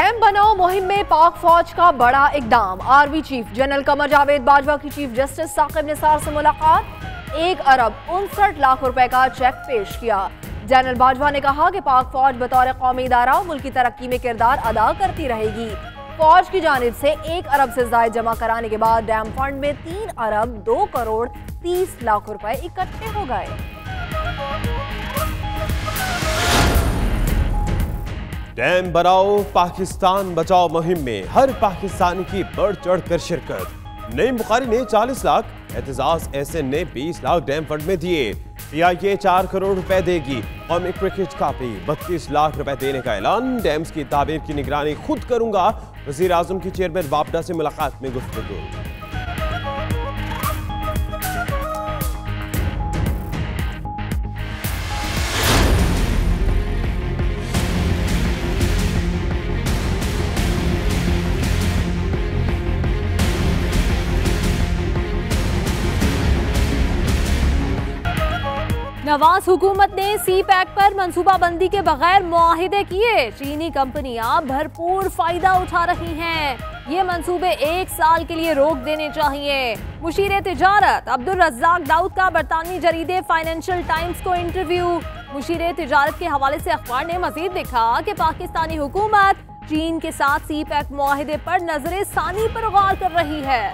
Dam बनाओ मुहिम में पाक फौज का बड़ा इकदाम। Army chief general Qamar Javed Bajwa की चीफ जस्टिस साकिब निसार से मुलाकात। 1 अरब 59 लाख रुपए का चेक पेश किया। जनरल बाजवा ने कहा कि पाक फौज बतौर कौमी इदारा मुल्क की तरक्की में किरदार अदा करती रहेगी। फौज की जानिब से 1 अरब से ज्यादा जमा कराने के बाद डैम फंड में 3 अरब 2 करोड़ 30 लाख रुपए इकट्ठे हो गए। डैम बनाओ पाकिस्तान बचाओ मुहिम में हर पाकिस्तानी की बढ़ चढ़ कर शिरकत। नईम बुखारी ने 40 लाख, एतजाज एहसन ने 20 लाख डैम फंड में दिए। PIA 4 करोड़ रुपए देगी। कौमी क्रिकेट का भी 32 लाख रुपए देने का ऐलान। डैम्स की तामीर की निगरानी खुद करूंगा। वजीर आजम की चेयरमैन वापडा से मुलाकात में गुफ्तगू। नवाज हुकूमत ने CPEC पर मंसूबाबंदी के बगैर मुआहिदे किए। चीनी कंपनियां भरपूर फायदा उठा रही हैं। ये मंसूबे 1 साल के लिए रोक देने चाहिए। मुशीर तिजारत अब्दुल रज्जाक दाऊद का बरतानवी जरीदे फाइनेंशियल टाइम्स को इंटरव्यू। मुशीर तिजारत के हवाले से अखबार ने मजीद लिखा कि पाकिस्तानी हुकूमत चीन के साथ CPEC मुआहिदे पर नजरे सानी पर गौर कर रही है।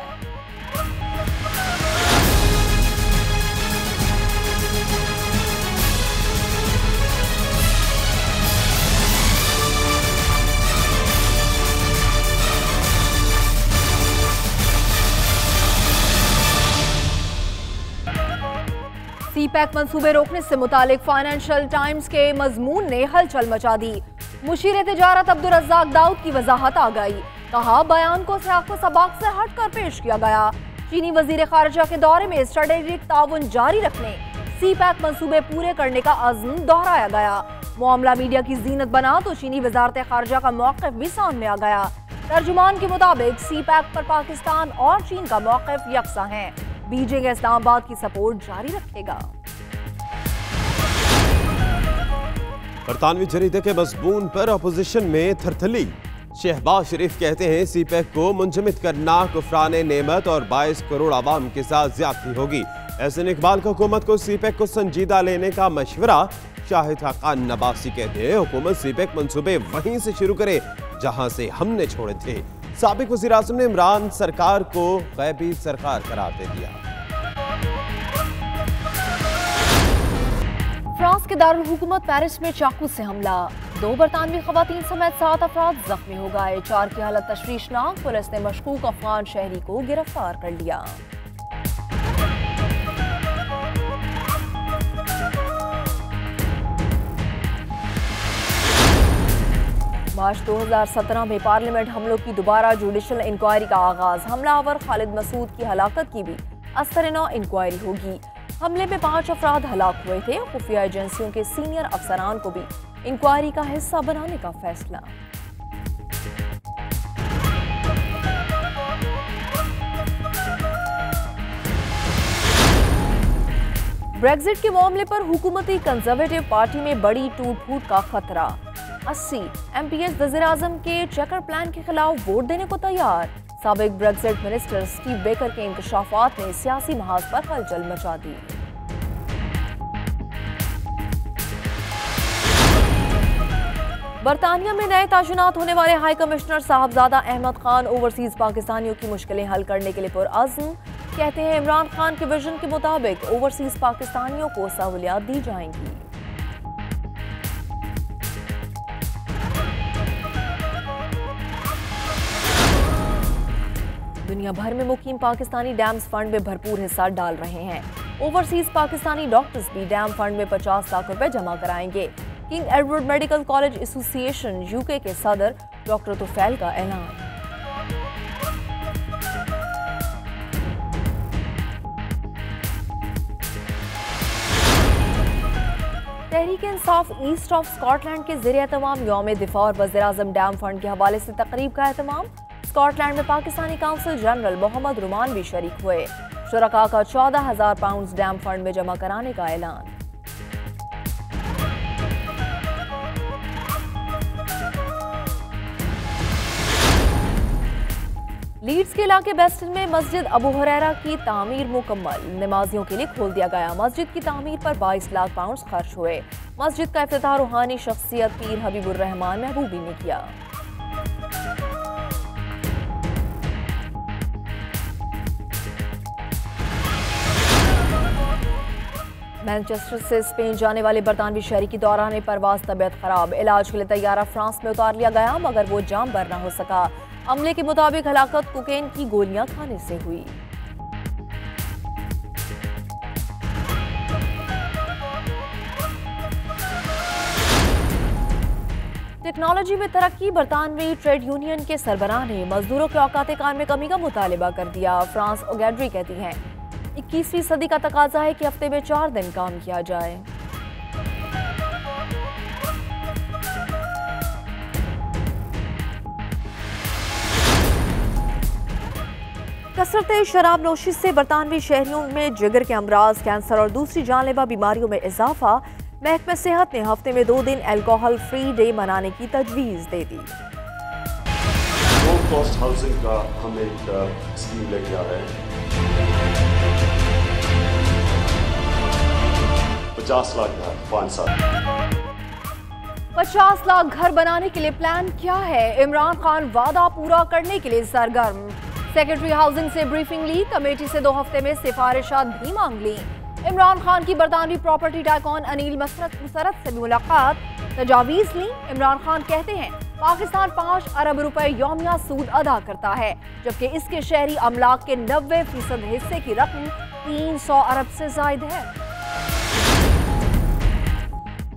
CPEC मंसूबे रोकने से मुतालिक फाइनेंशियल टाइम्स के मजमून ने हलचल मचा दी। मुशीर तिजारत अब्दुल रज्जाक दाऊद की वजाहत आ गई। कहा बयान को सियाको सबाक से हटकर पेश किया गया। चीनी वजीर खारजा के दौरे में स्ट्रेटेजिक ताउन जारी रखने CPEC मंसूबे पूरे करने का अज़्म दोहराया गया। मामला मीडिया की जीनत बना तो चीनी वजारत खारजा का मौक़िफ़ भी सामने आ गया। तर्जुमान के मुताबिक CPEC पर पाकिस्तान और चीन का मौक़िफ़ यकसा है। बीजिंग इस्लामाबाद की सपोर्ट जारी रखेगा। बरतानवी जरीदे के मजमून पर अपोजिशन में थरथली। शहबाज शरीफ कहते हैं CPEC को मुंजमद करना कुफरान नेमत और 22 करोड़ आवाम के साथ ज्यादती होगी। एहसन इकबाल का हुकूमत को CPEC को संजीदा लेने का मशवरा। शाहिद खान नबासी कहते हैं हुकूमत CPEC मंसूबे वहीं से शुरू करे जहां से हमने छोड़े थे। साबिक वज़ीर आज़म ने इमरान सरकार को गैबी सरकार करार दे दिया। फ्रांस के दारुल हुकूमत पेरिस में चाकू से हमला। 2 बरतानवी खवातीन समेत 7 अफराद जख्मी हो गए। 4 की हालत तशवीशनाक। पुलिस ने मशकूक अफगान शहरी को गिरफ्तार कर लिया। मार्च 2017 में पार्लियामेंट हमलों की दोबारा जुडिशल इंक्वायरी का आगाज। हमलावर खालिद मसूद की हलाकत की भी अस्तरनौ इंक्वायरी होगी। हमले में 5 अफराद हलाक हुए थे। खुफिया एजेंसियों के सीनियर अफसरान को भी इंक्वायरी का हिस्सा बनाने का फैसला। ब्रेक्जिट के मामले पर हुकूमती कंजर्वेटिव पार्टी में बड़ी टूट फूट का खतरा। 80 MPs वज़ीर आज़म के चेकर प्लान के खिलाफ वोट देने को तैयार। साबिक ब्रेक्जिट मिनिस्टर स्टीव बेकर के इंकशाफात ने सियासी महाज पर हलचल मचा दी। बरतानिया में नए तायुनात होने वाले high commissioner Sahibzada Ahmad Khan overseas पाकिस्तानियों की मुश्किलें हल करने के लिए पुरअज़्म। कहते हैं इमरान खान के विजन के मुताबिक ओवरसीज पाकिस्तानियों को सहूलियात दी जाएंगी। दुनिया भर में मुकीम पाकिस्तानी डैम्स फंड में भरपूर हिस्सा डाल रहे हैं। ओवरसीज पाकिस्तानी डॉक्टर्स भी डैम फंड में 50 लाख रुपए जमा कराएंगे। King Edward medical college association UK के सदर डॉक्टर तुफैल का ऐलान। Tehreek Insaf east of Scotland के ज़रिए तमाम यौम दिफा और वज़ीर आज़म डैम फंड के हवाले से तकरीब का एहतमाम। स्कॉटलैंड में पाकिस्तानी काउंसिल जनरल मोहम्मद रुमान भी शरीक हुए। शुरका का 14,000 पाउंड डैम फंड में जमा कराने का ऐलान। लीड्स के इलाके बेस्टन में मस्जिद अबू हुरैरा की तामीर मुकम्मल, नमाजियों के लिए खोल दिया गया। मस्जिद की तामीर पर 22 लाख पाउंड खर्च हुए। मस्जिद का इफ्तिताह रूहानी शख्सियत पीर हबीबुर रहमान महबूबी ने किया। मैनचेस्टर से स्पेन जाने वाले बरतानवी शहरी की दौरान परवाज तबीयत खराब, इलाज के लिए तैयारा फ्रांस में उतार लिया गया मगर वो जाम भर न हो सका। अमले के मुताबिक हलाकत कोकेन की गोलियां खाने से हुई। टेक्नोलॉजी में तरक्की, बरतानवी ट्रेड यूनियन के सरबराह ने मजदूरों के औकात कार में कमी का मुतालबा कर दिया। फ्रांस ओगैड्री कहती हैं 21वीं सदी का तकाजा है कि हफ्ते में 4 दिन काम किया जाए। कसरत शराब नोशी से बरतानवी शहरियों में जिगर के अमराज, कैंसर और दूसरी जानलेवा बीमारियों में इजाफा। महकमा सेहत ने हफ्ते में 2 दिन अल्कोहल फ्री डे मनाने की तजवीज़ दे दी। लो कॉस्ट हाउसिंग का हम एक स्कीम लेके आ रहे हैं। 50 लाख घर 5 साल। 50 लाख घर बनाने के लिए प्लान क्या है? इमरान खान वादा पूरा करने के लिए सरगर्म। सेक्रेटरी हाउसिंग से ब्रीफिंग ली, कमेटी से 2 हफ्ते में सिफारिशात भी मांग ली। इमरान खान की बरतानवी प्रॉपर्टी टाइकॉन अनिल मुसरत से भी मुलाकात, तजावीज़ ली। इमरान खान कहते हैं पाकिस्तान 5 अरब रुपए यौमिया सूद अदा करता है, जबकि इसके शहरी अमलाक के 90% हिस्से की रकम 300 अरब से जायद है।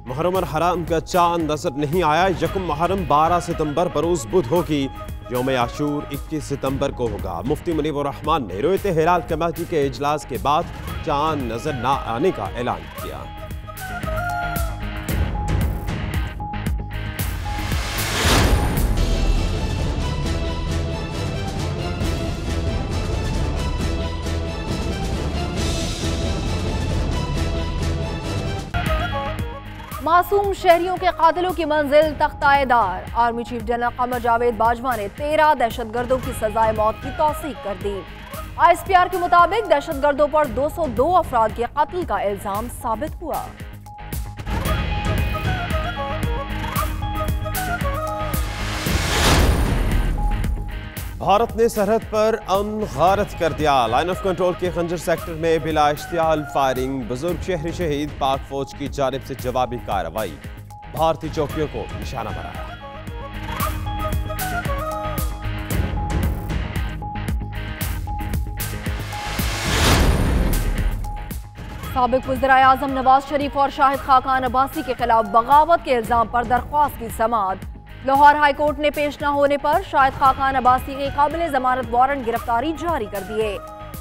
मुहर्रम और हराम का चांद नजर नहीं आया। यकम मुहर्रम 12 सितंबर बरोज बुध होगी। यौम आशूर 21 सितंबर को होगा। मुफ्ती मुनीबुर रहमान ने रोयत हिलाल कमेटी के इजलास के बाद चांद नजर न आने का ऐलान किया। मासूम शहरियों के कातिलों की मंजिल तख्ताएदार। Army chief general Qamar Javed Bajwa ने 13 दहशतगर्दों की सजाए मौत की तौसीक कर दी। ISPR के मुताबिक दहशतगर्दों पर 202 अफराद के कत्ल का इल्जाम साबित हुआ। भारत ने सरहद पर अमन गारत कर दिया। लाइन ऑफ कंट्रोल के खंजर सेक्टर में बिला इश्तियाल फायरिंग, बुजुर्ग शहरी शहीद, पाक फौज की जानिब से जवाबी कार्रवाई, भारतीय चौकियों को निशाना बनाया। साबिक वज़ीर-ए-आज़म नवाज शरीफ और शाहिद खाकान अब्बासी के खिलाफ बगावत के इल्जाम पर दरख्वास्त की समाअत। लाहौर हाई कोर्ट ने पेश न होने पर शाहिद खाकान अब्बासी के काबिल जमानत वारंट गिरफ्तारी जारी कर दिए।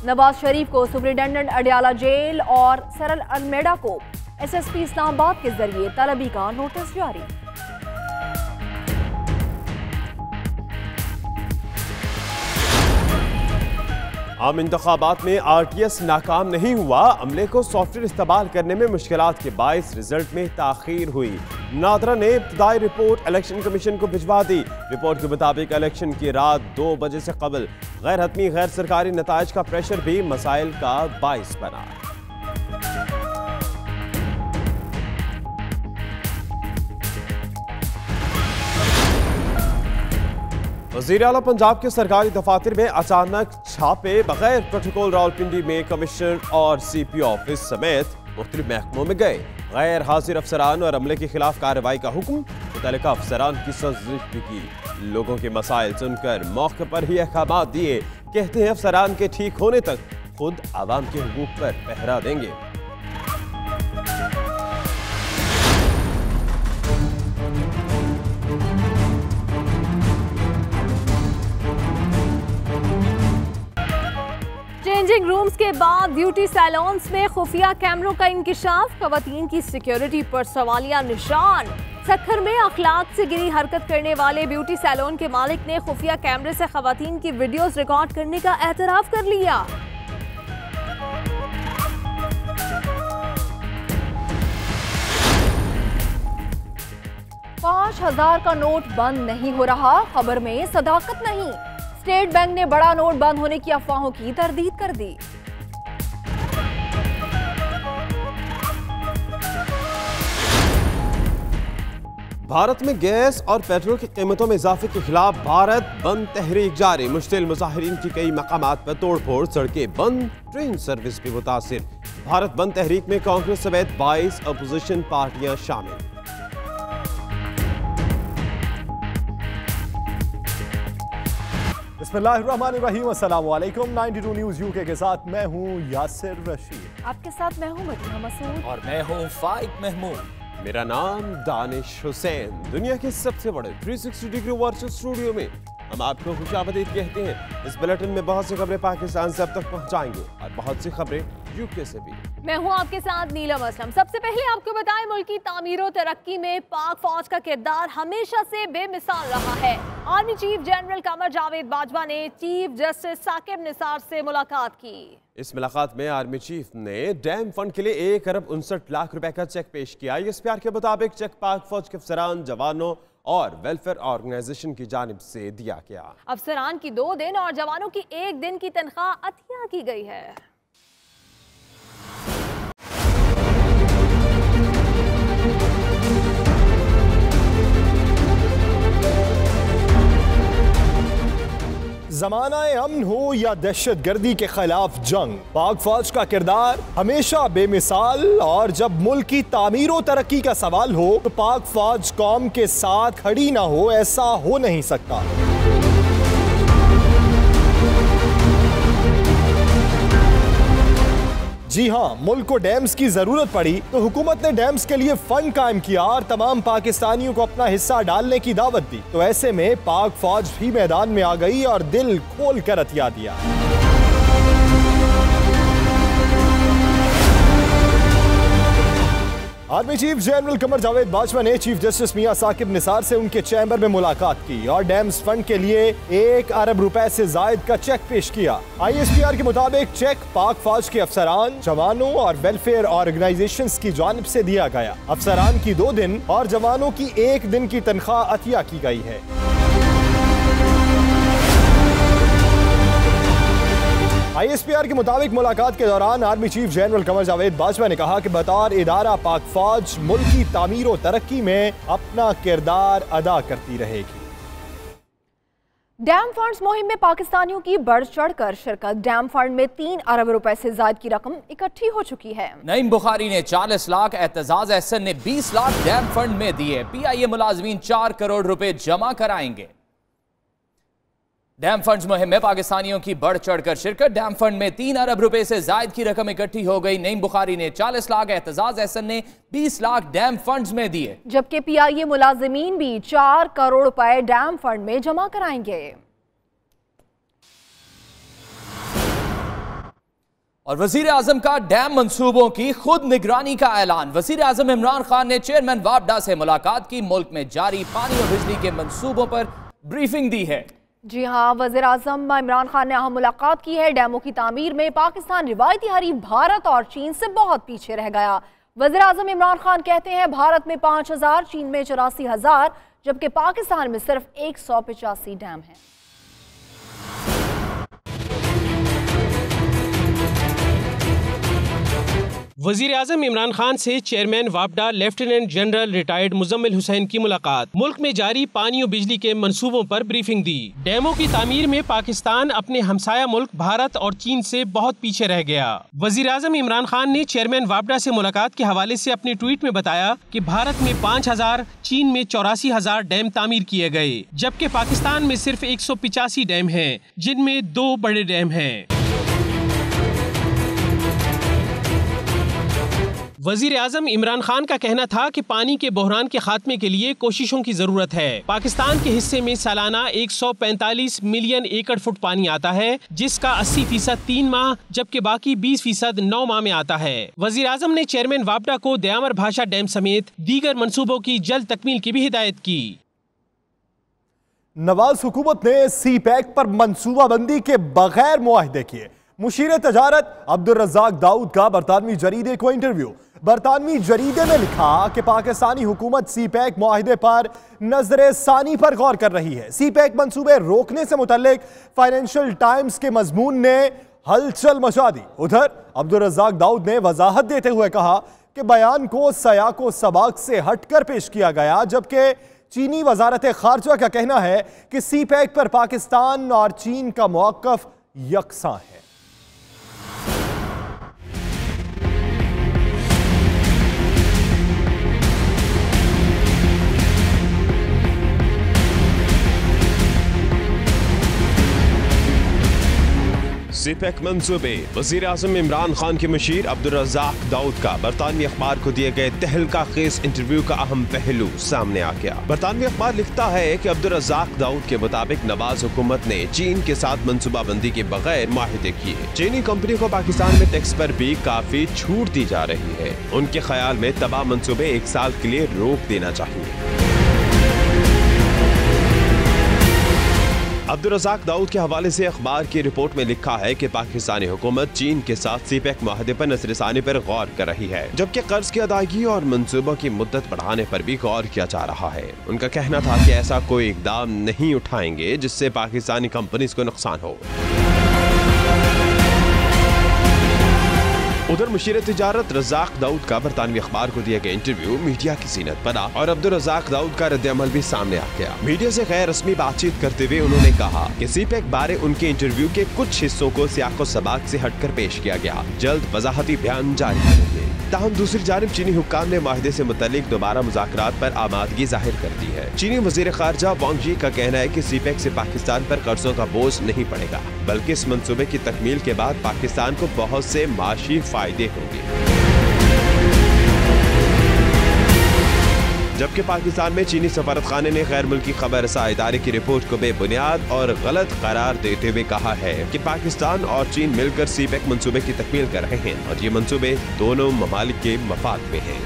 नवाज शरीफ को सुप्रिंटेंडेंट अडियाला जेल और सरल अलमेडा को SSP इस्लामाबाद के जरिए तलबी का नोटिस जारी। आम इंतखाबात में RTS नाकाम नहीं हुआ। अमले को सॉफ्टवेयर इस्तेमाल करने में मुश्किलात के बायस रिजल्ट में ताखीर हुई। नादरा ने इब्तदाई रिपोर्ट इलेक्शन कमीशन को भिजवा दी। रिपोर्ट के मुताबिक इलेक्शन की रात 2 बजे से कबल गैर हतमी गैर सरकारी नताइज का प्रेशर भी मसाइल का बायस बना। वज़ीर आला पंजाब के सरकारी दफातर में अचानक छापे, बगैर प्रोटोकॉल रावलपिंडी में कमिश्नर और CP ऑफिस समेत मुख्तलिफ महकमों में गए। गैर हाजिर अफसरान और अमले के खिलाफ कार्रवाई का हुक्म। मुतल्लिका अफसरान की सर्जिश भी की। लोगों के मसाइल सुनकर मौके पर ही अहकाम दिए। कहते हैं अफसरान के ठीक होने तक खुद आवाम के हुकूक पर पहरा देंगे। चेंजिंग रूम्स के बाद ब्यूटी सैलून्स में खुफिया कैमरों का इंकिशाफ, खवातीन की सिक्योरिटी पर सवालिया निशान। सक्खर में अखलाक से गिरी हरकत करने वाले ब्यूटी सैलून के मालिक ने खुफिया कैमरे से खवातीन की वीडियोस रिकॉर्ड करने का एतराफ कर लिया। 5000 का नोट बंद नहीं हो रहा, खबर में सदाकत नहीं। स्टेट बैंक ने बड़ा नोट बंद होने की अफवाहों की तरदीद कर दी। भारत में गैस और पेट्रोल की कीमतों में इजाफे के खिलाफ भारत बंद तहरीक जारी। मुश्तिल मुजाहिरीन की कई मकामात पर तोड़फोड़, सड़कें बंद, ट्रेन सर्विस भी मुतासिर। भारत बंद तहरीक में कांग्रेस समेत 22 अपोजिशन पार्टियां शामिल। बिस्मिल्लाहिर्रहमानिर्रहीम, अस्सलाम वालेकुम। 92 न्यूज़ यूके के साथ मैं हूं यासिर रशीद। आपके साथ मैं हूं मदीना मसूद और मैं हूं फाइक महमूद। मेरा नाम दानिश हुसैन। दुनिया के सबसे बड़े 360 डिग्री वर्चुअल स्टूडियो में हम आपको खुशामदीद कहते हैं। इस बुलेटिन में बहुत सी खबरें पाकिस्तान से अब तक पहुंचाएंगे और बहुत सी खबरें यूके से भी। मैं हूं आपके साथ नीलम असलम। सबसे पहले आपको बताएं, मुल्क की तामीर और तरक्की में पाक फौज का किरदार हमेशा से बेमिसाल रहा है। Army chief general Qamar Javed Bajwa ने चीफ जस्टिस साकिब निसार से मुलाकात की। इस मुलाकात में आर्मी चीफ ने डैम फंड के लिए 1 अरब 59 लाख रुपए का चेक पेश किया। ISPR के मुताबिक चेक पाक फौज के अफसरान, जवानों और वेलफेयर ऑर्गेनाइजेशन की जानिब से दिया गया। अफसरान की 2 दिन और जवानों की 1 दिन की तनख्वाह अतिया की गई है। ज़माना-ए अमन हो या दहशत गर्दी के खिलाफ जंग, पाक फौज का किरदार हमेशा बेमिसाल। और जब मुल्क की तामीर और तरक्की का सवाल हो तो पाक फौज कौम के साथ खड़ी ना हो, ऐसा हो नहीं सकता। जी हाँ, मुल्क को डैम्स की जरूरत पड़ी तो हुकूमत ने डैम्स के लिए फंड कायम किया और तमाम पाकिस्तानियों को अपना हिस्सा डालने की दावत दी। तो ऐसे में पाक फौज भी मैदान में आ गई और दिल खोल कर अतिया दिया। Army chief general Qamar Javed Bajwa ने चीफ जस्टिस मियां साकिब निसार से उनके चैम्बर में मुलाकात की और डैम्स फंड के लिए 1 अरब रुपए से जायद का चेक पेश किया। ISPR के मुताबिक चेक पाक फौज के अफसरान, जवानों और वेलफेयर ऑर्गेनाइजेशंस की जानिब से दिया गया। अफसरान की 2 दिन और जवानों की 1 दिन की तनख्वाह अतिया की गई है। ISPR के मुताबिक मुलाकात के दौरान army chief general Qamar Javed Bajwa ने कहा कि बतौर इदारा पाक फौज मुल्क की तामीर और तरक्की में अपना किरदार अदा करती रहेगी। डैम फंड्स मुहिम में पाकिस्तानियों की बढ़ चढ़कर शिरकत। डैम फंड में 3 अरब रुपए से ज्यादा की रकम इकट्ठी हो चुकी है। नईम बुखारी ने 40 लाख, एतजाज एहसन ने 20 लाख डैम फंड में दिए। PIA मुलाजमीन 4 करोड़ रुपए जमा कराएंगे। डैम फंड्स मुहिम में पाकिस्तानियों की बढ़ चढ़कर शिरकत। डैम फंड में 3 अरब रुपए से जायद की रकम इकट्ठी हो गई। नईम बुखारी ने 40 लाख, एतजाज एहसन ने 20 लाख डैम फंड्स में दिए। जबकि PIA मुलाजमीन भी 4 करोड़ रुपए डैम फंड में जमा कराएंगे। और वजीर आजम का डैम मंसूबों की खुद निगरानी का ऐलान। वजीर आजम इमरान खान ने चेयरमैन वापडा से मुलाकात की। मुल्क में जारी पानी और बिजली के मंसूबों पर ब्रीफिंग दी है। जी हाँ, वज़ीर आज़म इमरान खान ने अहम मुलाकात की है। डैमों की तामीर में पाकिस्तान रिवायती हरीफ भारत और चीन से बहुत पीछे रह गया। वज़ीर आज़म इमरान खान कहते हैं भारत में 5000, चीन में 84,000, जबकि पाकिस्तान में सिर्फ 185 डैम हैं। वजीर आजम इमरान खान से चेयरमैन वापडा lieutenant general retired Muzammil Hussain की मुलाकात। मुल्क में जारी पानी और बिजली के मंसूबों पर ब्रीफिंग दी। डैमों की तामीर में पाकिस्तान अपने हमसाया मुल्क भारत और चीन से बहुत पीछे रह गया। वजीर आजम इमरान खान ने चेयरमैन वापडा से मुलाकात के हवाले से अपने ट्वीट में बताया कि भारत में 5000, चीन में 84,000 डैम तामीर किए गए, जबकि पाकिस्तान में सिर्फ 185 डैम हैं, जिनमें 2 बड़े डैम हैं। वजीर आजम इमरान खान का कहना था कि पानी के बहरान के खात्मे के लिए कोशिशों की जरूरत है। पाकिस्तान के हिस्से में सालाना 145 मिलियन एकड़ फुट पानी आता है, जिसका 80% 3 माह जबकि बाकी 20% 9 माह में आता है। वजीर आजम ने चेयरमैन वापडा को दयामर भाषा डैम समेत दीगर मंसूबों की जल्द तकमील की भी हिदायत की। नवाज हुकूमत ने CPEC पर मंसूबाबंदी के बगैर मुआहदे किए। मुशीर तजारत अब्दुल रज़ाक दाऊद का बरतानवी जरीदे को इंटरव्यू। बरतानवी जरीदे में लिखा कि पाकिस्तानी हुकूमत सी पैक मुआहिदे पर नजर सानी पर गौर कर रही है। सी पैक मंसूबे रोकने से मुतल्लिक फाइनेंशियल टाइम्स के मजमून ने हलचल मचा दी। उधर अब्दुल रज़ाक दाऊद ने वजाहत देते हुए कहा कि बयान को सयाको सबाक से हटकर पेश किया गया, जबकि चीनी वजारत खारजा का कहना है कि सी पैक पर पाकिस्तान और चीन का मौक़िफ़ यकसां है। सीपैक मंसूबे वज़ीर आज़म इमरान खान के मुशीर अब्दुल रज़ाक दाऊद का बरतानवी अखबार को दिए गए तहलका खेज इंटरव्यू का अहम पहलू सामने आ गया। बरतानवी अखबार लिखता है कि अब्दुल रज़ाक दाऊद के मुताबिक नवाज हुकूमत ने चीन के साथ मनसूबाबंदी के बगैर माहिदे किए। चीनी कंपनी को पाकिस्तान में टैक्स पर भी काफी छूट दी जा रही है। उनके ख्याल में तबाह मंसूबे 1 साल के लिए रोक देना चाहिए। अब्दुल रज़ाक दाऊद के हवाले से अखबार की रिपोर्ट में लिखा है कि पाकिस्तानी हुकूमत चीन के साथ सीपैक मुआहदे पर नजरसानी पर गौर कर रही है, जबकि कर्ज की अदायगी और मंसूबों की मुद्दत बढ़ाने पर भी गौर किया जा रहा है। उनका कहना था कि ऐसा कोई इकदाम नहीं उठाएंगे जिससे पाकिस्तानी कंपनीज को नुकसान हो। उधर मुशीर तिजारत रज़ाक दाऊद का बरतानवी अखबार को दिया गया इंटरव्यू मीडिया की ज़ीनत बना और अब्दुल रज़ाक दाऊद का रद्द-ए-अमल भी सामने आ गया। मीडिया से गैर रस्मी बातचीत करते हुए उन्होंने कहा कि सीपैक बारे उनके इंटरव्यू के कुछ हिस्सों को सियाको सबाक से हटकर पेश किया गया, जल्द वजाहती बयान जारी करेंगे। ताहम दूसरी जानिब चीनी हुक्काम ने माहिदे से मुतल्लिक दोबारा मुज़ाकरात पर आमादगी जाहिर कर दी है। चीनी वज़ीर खारजा वांग यी का कहना है कि सीपैक से पाकिस्तान पर कर्जों का बोझ नहीं पड़ेगा, बल्कि इस मंसूबे की तकमील के बाद पाकिस्तान को बहुत से माशी फायदे होंगे। जबकि पाकिस्तान में चीनी सफारतखाने ने गैर मुल्की खबर रसा इदारे की रिपोर्ट को बेबुनियाद और गलत करार देते हुए कहा है कि पाकिस्तान और चीन मिलकर सीपैक मंसूबे की तकमील कर रहे हैं और ये मंसूबे दोनों ममालिक के मफाद में हैं।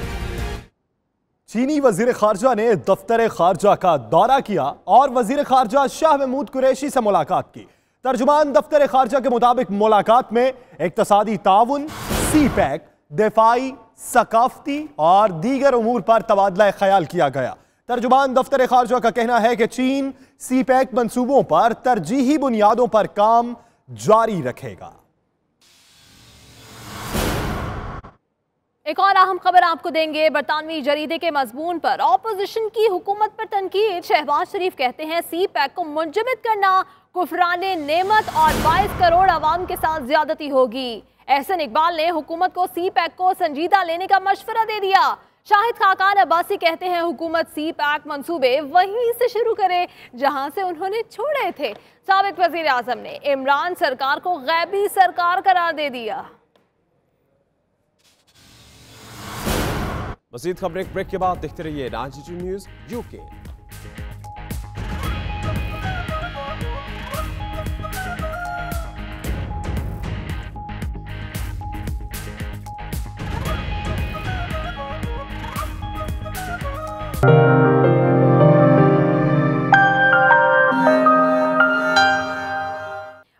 चीनी वजीर खारजा ने दफ्तर खारजा का दौरा किया और वजीर खारजा शाह महमूद कुरैशी से मुलाकात की। तर्जुमान दफ्तर खारजा के मुताबिक मुलाकात में इक्तसादी ताउन, सीपैक, दिफाई, सकाफती और दीगर उमूर पर तबादला ख्याल किया गया। तर्जुमान दफ्तर खारजा का कहना है कि चीन सीपैक मंसूबों पर तरजीही बुनियादों पर काम जारी रखेगा। एक और अहम खबर आपको देंगे। बरतानवी जरीदे के मजमून पर ऑपोजिशन की हुकूमत पर तनकीद। शहबाज शरीफ कहते हैं सी पैक को मुंजमद करना कुफराने नेमत और 22 करोड़ आवाम के साथ ज्यादती होगी। एहसन इकबाल ने हुकूमत को सी पैक को संजीदा लेने का मशवरा दे दिया। शाहिद खाकान अब्बासी कहते हैं हुकूमत सी पैक मंसूबे वहीं से शुरू करे जहां से उन्होंने छोड़े थे। साबिक वजीर आजम ने इमरान सरकार को गैबी सरकार करार दे दिया। मज़ीद खबरें एक ब्रेक के बाद देखते रहिए 92 न्यूज़ यूके।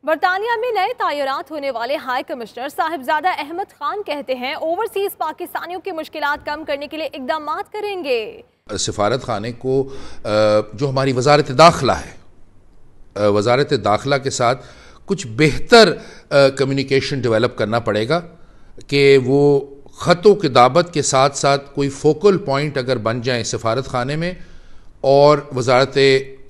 बरतानिया में नए तैनात होने वाले हाई कमिश्नर साहिबजादा अहमद खान कहते हैं ओवरसीज पाकिस्तानियों की मुश्किलात कम करने के लिए इकदाम करेंगे। सफारत खाने को जो हमारी वजारत दाखिला है, वजारत दाखिला के साथ कुछ बेहतर कम्युनिकेशन डेवलप करना पड़ेगा कि वो ख़तों किताबत के साथ साथ कोई फोकल पॉइंट अगर बन जाए सफारत खाने में और वजारत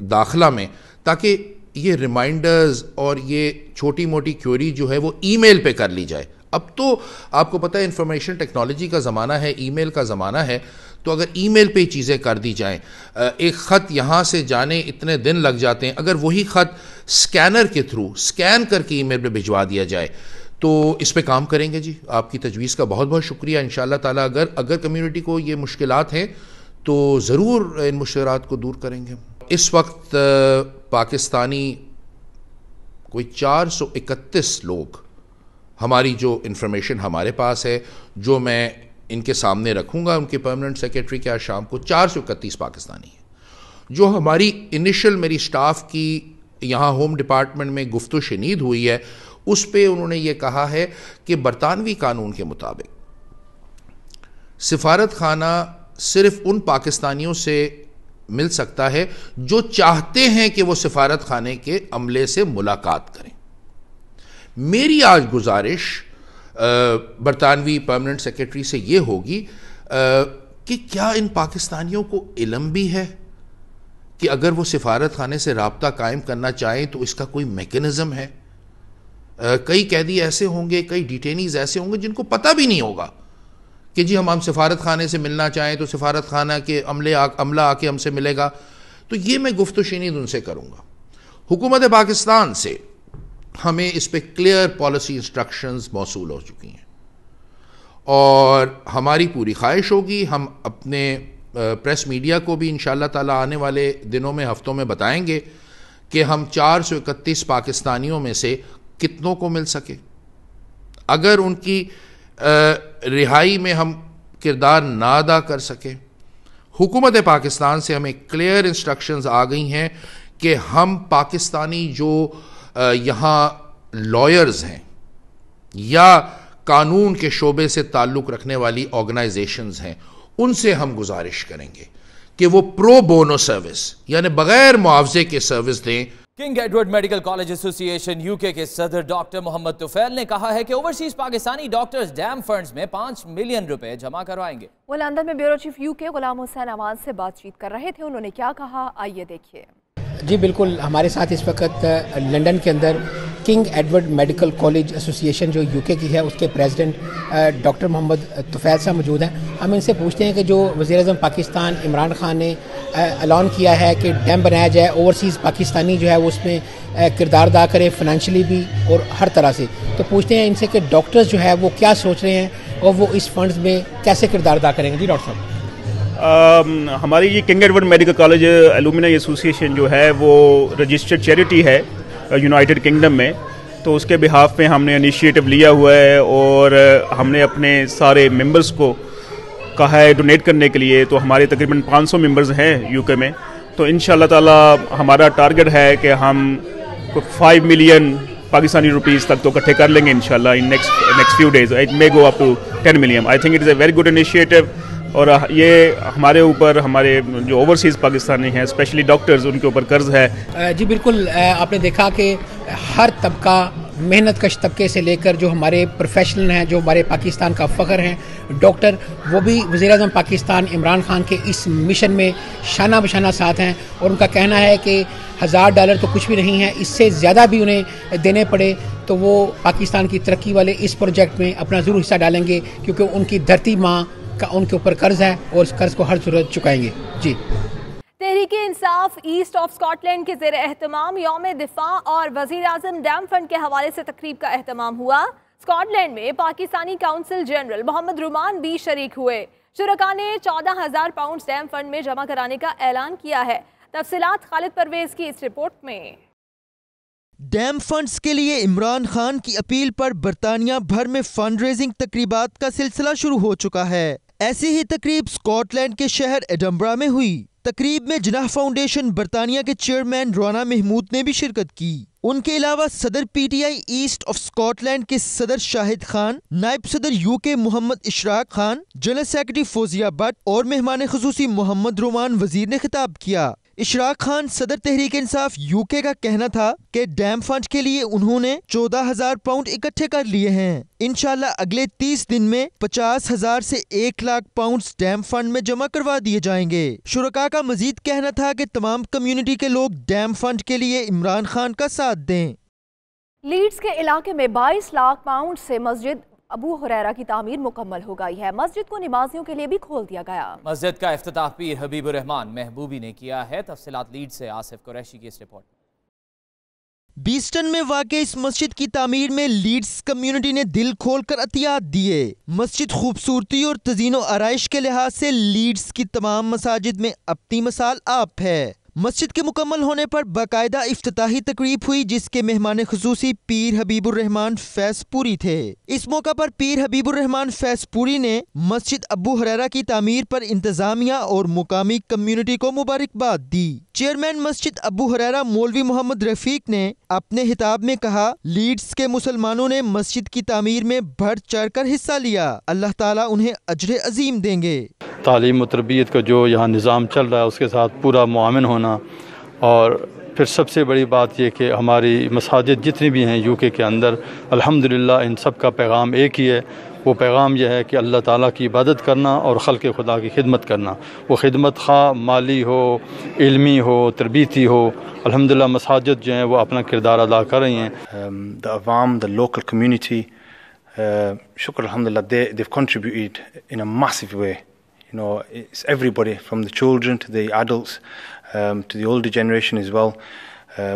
दाखिला में, ताकि ये रिमाइंडर्स और ये छोटी मोटी क्वेरी जो है वो ईमेल पे कर ली जाए। अब तो आपको पता है इंफॉर्मेशन टेक्नोलॉजी का ज़माना है, ईमेल का ज़माना है, तो अगर ईमेल पे चीज़ें कर दी जाएं, एक ख़त यहाँ से जाने इतने दिन लग जाते हैं, अगर वही ख़त स्कैनर के थ्रू स्कैन करके ईमेल पे भिजवा दिया जाए तो इस पे काम करेंगे जी। आपकी तजवीज़ का बहुत बहुत शुक्रिया। इंशाअल्लाह ताला अगर कम्युनिटी को ये मुश्किलात हैं तो ज़रूर इन मुश्किलात को दूर करेंगे। इस वक्त पाकिस्तानी कोई 431 लोग, हमारी जो इंफॉर्मेशन हमारे पास है, जो मैं इनके सामने रखूँगा उनके परमानेंट सेक्रेटरी के आज शाम को, 431 पाकिस्तानी हैं। जो हमारी इनिशियल मेरी स्टाफ की यहाँ होम डिपार्टमेंट में गुफ्तगू शनीद हुई है, उस पे उन्होंने ये कहा है कि बरतानवी कानून के मुताबिक सिफारत खाना सिर्फ उन पाकिस्तानियों से मिल सकता है जो चाहते हैं कि वो सिफारत खाने के अमले से मुलाकात करें। मेरी आज गुजारिश बरतानवी परमानेंट सेक्रेटरी से ये होगी कि क्या इन पाकिस्तानियों को इल्म भी है कि अगर वो सिफारत खाने से राब्ता कायम करना चाहें तो इसका कोई मैकेनिज्म है। कई कैदी ऐसे होंगे, कई डिटेनीज ऐसे होंगे जिनको पता भी नहीं होगा कि जी हम सिफारत खाने से मिलना चाहें तो सिफारत खाना के अमला आके हमसे मिलेगा। तो ये मैं गुफ्तशीनीद उनसे करूँगा। हुकूमत पाकिस्तान से हमें इस पर क्लियर पॉलिसी इंस्ट्रक्शंस मौसूल हो चुकी हैं और हमारी पूरी ख्वाहिश होगी, हम अपने प्रेस मीडिया को भी इंशाअल्लाह ताला आने वाले दिनों में, हफ्तों में बताएंगे कि हम 431 पाकिस्तानियों में से कितनों को मिल सके। अगर उनकी रिहाई में हम किरदार ना अदा कर सके, हुकूमत पाकिस्तान से हमें क्लियर इंस्ट्रक्शंस आ गई हैं कि हम पाकिस्तानी जो यहाँ लॉयर्स हैं या कानून के शोबे से ताल्लुक़ रखने वाली ऑर्गेनाइजेशंस हैं, उनसे हम गुजारिश करेंगे कि वो प्रो बोनो सर्विस यानी बगैर मुआवजे के सर्विस दें। King Edward medical college association UK के सदर डॉक्टर मोहम्मद तुफैल ने कहा है कि overseas Pakistani doctors dam funds में 5 मिलियन रुपए जमा करवाएंगे। वो लंदन में bureau chief UK Ghulam Hussain Awan से बातचीत कर रहे थे। उन्होंने क्या कहा, आइए देखिए। जी बिल्कुल, हमारे साथ इस वक्त लंदन के अंदर king Edward medical college association जो यूके की है उसके प्रेसिडेंट डॉक्टर मोहम्मद तुफैल साहब मौजूद हैं। हम इनसे पूछते हैं कि जो वज़ीर-ए-आज़म पाकिस्तान इमरान खान ने ऐलान किया है कि डैम बनाया जाए, ओवरसीज़ पाकिस्तानी जो है वो उसमें किरदार अदा करे, फाइनेंशियली भी और हर तरह से, तो पूछते हैं इनसे कि डॉक्टर्स जो है वो क्या सोच रहे हैं और वो इस फंड्स में कैसे किरदार अदा करेंगे। जी डॉक्टर साहब। हमारी ये king Edward medical college alumni association जो है वो रजिस्टर्ड चैरिटी है यूनाइटेड किंगडम में, तो उसके बिहाफ पे हमने इनिशिएटिव लिया हुआ है और हमने अपने सारे मेंबर्स को कहा है डोनेट करने के लिए। तो हमारे तकरीबन 500 मेंबर्स हैं यूके में, तो इंशाल्लाह ताला हमारा टारगेट है कि हम 5 मिलियन पाकिस्तानी रुपीस तक तो इकट्ठे कर लेंगे इंशाल्लाह in next few days. It may go up to 10 मिलियन। I think it is a very good initiative और ये हमारे ऊपर, हमारे जो ओवरसीज़ पाकिस्तानी हैं स्पेशली डॉक्टर्स, उनके ऊपर कर्ज है। जी बिल्कुल, आपने देखा कि हर तबका, मेहनत कश तबके से लेकर जो हमारे प्रोफेशनल हैं, जो हमारे पाकिस्तान का फ़ख्र हैं डॉक्टर, वो भी वज़ीर-ए-आज़म पाकिस्तान इमरान खान के इस मिशन में शाना बशाना साथ हैं और उनका कहना है कि $1000 तो कुछ भी नहीं है, इससे ज़्यादा भी उन्हें देने पड़े तो वो पाकिस्तान की तरक्की वाले इस प्रोजेक्ट में अपना ज़रूर हिस्सा डालेंगे, क्योंकि उनकी धरती माँ का उनके ऊपर कर्ज है और उस कर्ज को हर सूरत चुकाएंगे। जी। Tehreek-e Insaf east of Scotland के ज़ेर एहतमाम यौम दिफा और वज़ीर आज़म डैम फंड के हवाले से तकरीब का एहतमाम हुआ। स्कॉटलैंड में पाकिस्तानी काउंसिल जनरल मोहम्मद रुमान भी शरीक हुए। शुरका ने 14,000 पाउंड डैम फंड में जमा कराने का ऐलान किया है। तफसीलात खालिद परवेज की इस रिपोर्ट में। डैम फंड्स के लिए इमरान खान की अपील पर बरतानिया भर में फंड रेजिंग तकरीबात का सिलसिला शुरू हो चुका है। ऐसी ही तकरीब स्कॉटलैंड के शहर एडनबरा में हुई। तकरीब में जिनाह फाउंडेशन बरतानिया के चेयरमैन राना महमूद ने भी शिरकत की। उनके अलावा सदर पीटीआई ईस्ट ऑफ स्कॉटलैंड के सदर शाहिद खान, नायब सदर UK Mohammad Ishraq Khan, general secretary Fauzia Bhatt और मेहमान खुसूसी मोहम्मद रुमान वजीर ने खिताब किया। इशराक खान सदर तहरीक इंसाफ यूके का कहना था कि डैम फंड के लिए उन्होंने 14,000 पाउंड इकट्ठे कर लिए हैं। इंशाल्लाह अगले 30 दिन में 50,000 से 1 लाख पाउंड डैम फंड में जमा करवा दिए जाएंगे। शुरका का मजीद कहना था कि तमाम कम्युनिटी के लोग डैम फंड के लिए इमरान खान का साथ दें। लीड्स के इलाके में 22 लाख पाउंड से मस्जिद अबू हुरैरा की तामीर मुकम्मल हो गई है। मस्जिद को नमाजियों के लिए भी खोल दिया गया। मस्जिद का इफ्तिताह पीर हबीबुर रहमान महबूबी ने किया है। तफसीलात लीड से आसिफ कुरैशी की इस रिपोर्ट। बीस्टन में वाक़ई इस मस्जिद की तामीर में लीड्स कम्युनिटी ने दिल खोलकर अतियात दिए। मस्जिद खूबसूरती और तज़ीनो आराइश के लिहाज से लीड्स की तमाम मसाजिद में अपनी मिसाल आप है। मस्जिद के मुकम्मल होने पर बाकायदा इफ्तिताही तकरीब हुई, जिसके मेहमान खुसूसी पीर हबीबुर रहमान फैजपुरी थे। इस मौका पर पीर हबीबुर रहमान फैजपुरी ने मस्जिद अबू हुरैरा की तामीर पर इंतजामिया और मुकामी कम्युनिटी को मुबारकबाद दी। चेयरमैन मस्जिद अबू हुरैरा मौलवी मोहम्मद रफीक ने अपने हिताब में कहा, लीड्स के मुसलमानों ने मस्जिद की तामीर में बढ़ चढ़ कर हिस्सा लिया। अल्लाह ताला उन्हें अजर अजीम देंगे। तालीम और तरबियत का जो यहाँ निज़ाम चल रहा है उसके साथ पूरा मुआमिन होना, और फिर सबसे बड़ी बात यह कि हमारी मसाजिद जितनी भी हैं यूके के अंदर, अल्हम्दुलिल्लाह इन सब का पैगाम एक ही है। वो पैगाम यह है कि अल्लाह ताला की इबादत करना और खल्क़ खुदा की खिदमत करना। वो खिदमत खा माली हो, इल्मी हो, तरबीती हो, अल्हम्दुलिल्लाह मसाजिद जो हैं वो अपना किरदार अदा कर रही हैं। The Awam, the local community, शुक्र अल्हम्दुलिल्लाह, they've contributed in a massive way. You know, it's everybody from the children to the adults, to the older generation as well.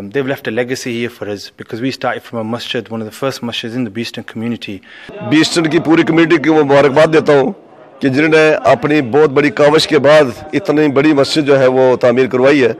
They've left a legacy here for us because we started from a masjid, one of the first masjids in the Beeston community. Beeston की पूरी community को मुबारकबाद देता हूँ कि जिन्होंने अपनी बहुत बड़ी काविश के बाद इतनी बड़ी मस्जिद जो है वो तामीर करवाई है।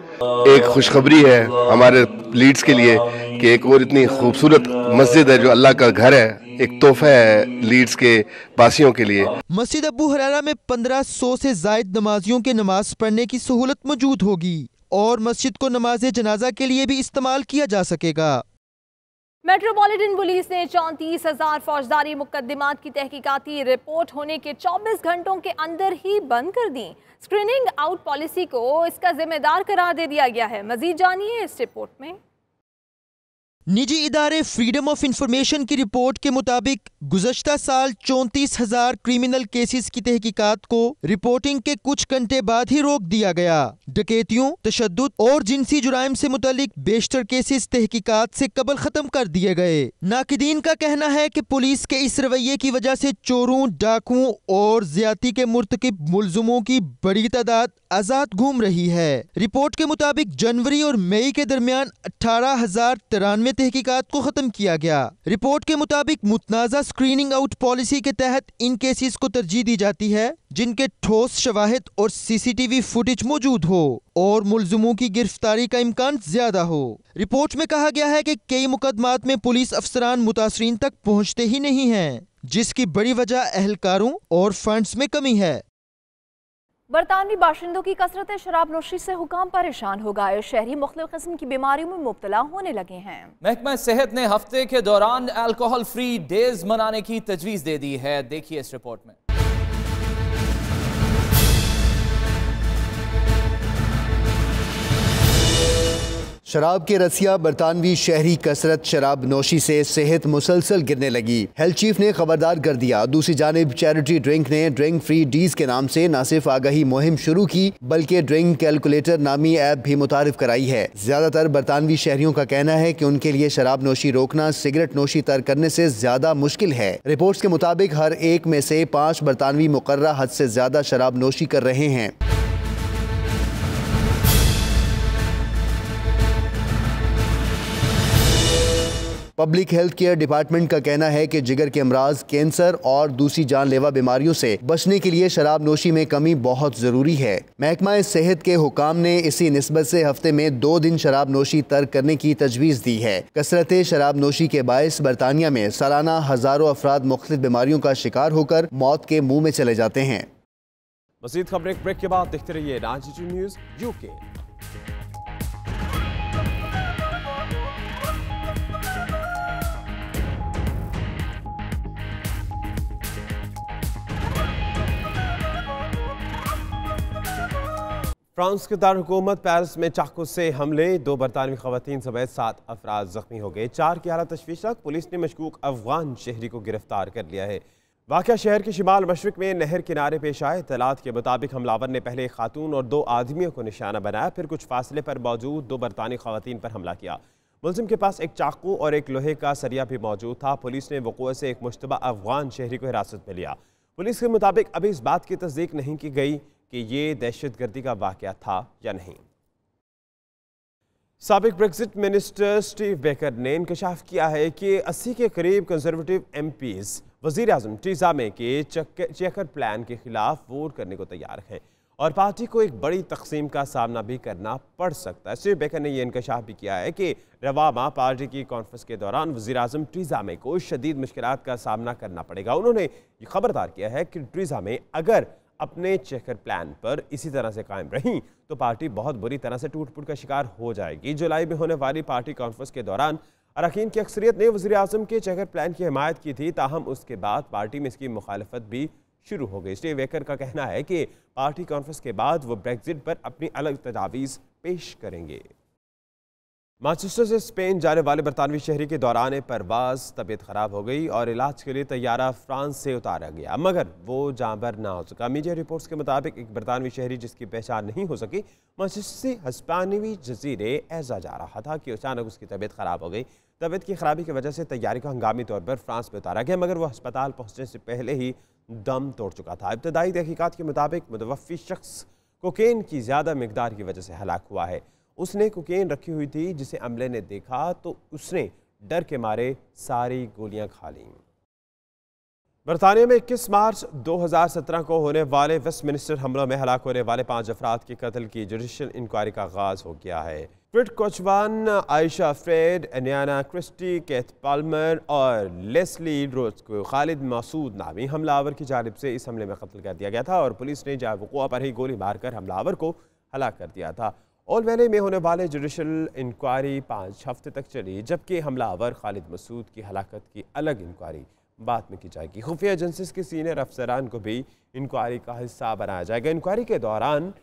एक खुशखबरी है हमारे लीड्स के लिए कि एक और इतनी खूबसूरत मस्जिद है जो अल्लाह का घर है, एक तोहफा है लीड्स के वासियों के लिए। मस्जिद अबू हुरैरा में 1500 से जायद नमाजियों के नमाज पढ़ने की सहूलत मौजूद होगी और मस्जिद को नमाज जनाजा के लिए भी इस्तेमाल किया जा सकेगा। मेट्रोपॉलिटन पुलिस ने 34,000 फौजदारी मुकदमात की तहकीकाती रिपोर्ट होने के 24 घंटों के अंदर ही बंद कर दी। स्क्रीनिंग आउट पॉलिसी को इसका जिम्मेदार करार दे दिया गया है। मजीद जानिए इस रिपोर्ट में। निजी इदारे फ्रीडम ऑफ इंफॉर्मेशन की रिपोर्ट के मुताबिक गुज़श्ता साल 34,000 क्रिमिनल केसेस की तहकीकात को रिपोर्टिंग के कुछ घंटे बाद ही रोक दिया गया। डकैतियों, तशद्दुद और जिनसी जुराइम से मुतालिक बेशतर केसेस तहकीकात से कबल खत्म कर दिए गए। नाकिदीन का कहना है कि पुलिस के इस रवैये की वजह से चोरों, डाकुओं और ज्यादती के मुर्तकिब मुलजुमों की बड़ी तादाद आजाद घूम रही है। रिपोर्ट के मुताबिक जनवरी और मई के दरमियान 18,093 तहकीकात को खत्म किया गया। रिपोर्ट के मुताबिक मुतनाज़ा स्क्रीनिंग आउट पॉलिसी के तहत इन केसेस को तरजीह दी जाती है जिनके ठोस शवाहिद और सीसीटीवी फुटेज मौजूद हो और मुलजुमों की गिरफ्तारी का इम्कान ज्यादा हो। रिपोर्ट में कहा गया है कि कई मुकदमात में पुलिस अफसरान मुतासरीन तक पहुँचते ही नहीं हैं, जिसकी बड़ी वजह अहलकारों और फंड्स में कमी है। बरतानवी बाशिंदों की कसरत शराब नोशी से हुकाम परेशान हो गए। शहरी मुख्तलिफ किस्म की बीमारियों में मुब्तला होने लगे हैं। महकमा सेहत ने हफ्ते के दौरान अल्कोहल फ्री डेज मनाने की तजवीज दे दी है। देखिए इस रिपोर्ट में। शराब के रसिया बरतानवी शहरी कसरत शराब नोशी से सेहत मुसलसल गिरने लगी। हेल्थ चीफ ने खबरदार कर दिया। दूसरी जानिब चैरिटी ड्रिंक ने ड्रिंक फ्री डीज के नाम से न सिर्फ आगाही मुहिम शुरू की बल्कि ड्रिंक कैलकुलेटर नामी ऐप भी मुतारिफ कराई है। ज्यादातर बरतानवी शहरियों का कहना है कि उनके लिए शराब नोशी रोकना सिगरेट नोशी तर्क करने से ज्यादा मुश्किल है। रिपोर्ट्स के मुताबिक हर एक में से 5 बरतानवी मुकर्रर हद से ज्यादा शराब नोशी कर रहे हैं। पब्लिक हेल्थ केयर डिपार्टमेंट का कहना है कि जिगर के अमराज, कैंसर और दूसरी जानलेवा बीमारियों से बचने के लिए शराब नोशी में कमी बहुत जरूरी है। महकमा सेहत के हुकाम ने इसी निस्बत से हफ्ते में 2 दिन शराब नोशी तर्क करने की तजवीज दी है। कसरत शराब नोशी के बायस बरतानिया में सालाना हजारों अफराद मुख्तलिफ बीमारियों का शिकार होकर मौत के मुंह में चले जाते हैं। मज़ीद खबरें ब्रेक के बाद देखते रहिए 92 न्यूज़ यूके। फ्रांस के दारकूमत पेरिस में चाकू से हमले, 2 बरतानवी खवातीन समेत 7 अफराद जख्मी हो गए। 4 की हालत तशवीशनाक। पुलिस ने मशकूक अफगान शहरी को गिरफ्तार कर लिया है। वाक़या शहर के शिमाल मशरिक में नहर किनारे पेश आए। इत्तलात के मुताबिक हमलावर ने पहले एक खातून और 2 आदमियों को निशाना बनाया, फिर कुछ फासले पर मौजूद 2 बरतानी खवातीन पर हमला किया। मुलजिम के पास एक चाकू और एक लोहे का सरिया भी मौजूद था। पुलिस ने वक़ूअ से एक मुश्तबा अफगान शहरी को हिरासत में लिया। पुलिस के मुताबिक अभी इस बात की तस्दीक नहीं की गई कि ये दहशतगर्दी का वाक़या था या नहीं। साबिक ब्रेक्जिट मिनिस्टर स्टीव बेकर ने इंकशाफ किया है कि 80 के करीब कंजर्वेटिव MPs वज़ीर आज़म टीज़ा मे के चेकर प्लान के खिलाफ वोट करने को तैयार हैं। और पार्टी को एक बड़ी तकसीम का सामना भी करना पड़ सकता है। स्टीव बेकर ने यह इंकशाफ भी किया है कि रवा माह पार्टी की कॉन्फ्रेंस के दौरान वज़ीर-ए-आज़म टीज़ा में को शदीद मुश्किलात का सामना करना पड़ेगा। उन्होंने ये खबरदार किया है कि टीज़ा में अगर अपने चेकर प्लान पर इसी तरह से कायम रहीं तो पार्टी बहुत बुरी तरह से टूट-फूट का शिकार हो जाएगी। जुलाई में होने वाली पार्टी कॉन्फ्रेंस के दौरान अरकान की अक्सरियत ने वज़ीर-ए-आज़म के चेकर प्लान की हिमायत की थी, ताहम उसके बाद पार्टी में इसकी मुखालफत भी शुरू हो गई। स्टीव बेकर का कहना है कि पार्टी कॉन्फ्रेंस के बाद वो ब्रेक्जिट पर अपनी अलग तजावीज़ पेश करेंगे। मैनचेस्टर से स्पेन जाने वाले बरतानवी शहरी के दौरान परवाज तबीयत खराब हो गई और इलाज के लिए तैयारा फ्रांस से उतारा गया, मगर वो जांबर ना हो सका। मीडिया रिपोर्ट्स के मुताबिक एक बरतानवी शहरी जिसकी पहचान नहीं हो सकी मैनचेस्टर से हिस्पानियावी जजीरे ऐसा जा रहा था कि अचानक उसकी तबीयत खराब हो गई। तबीयत की खराबी की वजह से तैयारी को हंगामी तौर पर फ्रांस में उतारा गया, मगर वो अस्पताल पहुंचने से पहले ही दम तोड़ चुका था। इब्तदाई तहकीकात के मुताबिक मुतवफ़ी शख्स कोकेन की ज़्यादा मिकदार की वजह से हलाक हुआ है। उसने कोकेन रखी हुई थी, जिसे अमले ने देखा तो उसने डर के मारे सारी गोलियां खा लीं। बरतानिया में 21 मार्च 2017 को होने वाले वेस्टमिनिस्टर हमलों में हलाक होने वाले 5 अफराद के कत्ल की जुडिशल इंक्वायरी का आगाज हो गया है। ट्रिट कोचवान, आयशा फ्रेड, एनियाना क्रिस्टी, केथ पाल्मर और लेस्ली रोज को खालिद मसूद नामी हमलावर की जानिब से इस हमले में कत्ल कर दिया गया था और पुलिस ने जावक़ुआ पर ही गोली मारकर हमलावर को हलाक कर दिया था। ओल्ड वैली में होने वाले जुडिशल इंक्वायरी 5 हफ्ते तक चली, जबकि हमलावर खालिद मसूद की हलाकत की अलग इंक्वायरी बाद में की जाएगी। खुफिया एजेंसीज के सीनियर अफसरान को भी इंक्वायरी का हिस्सा बनाया जाएगा। इंक्वायरी के दौरान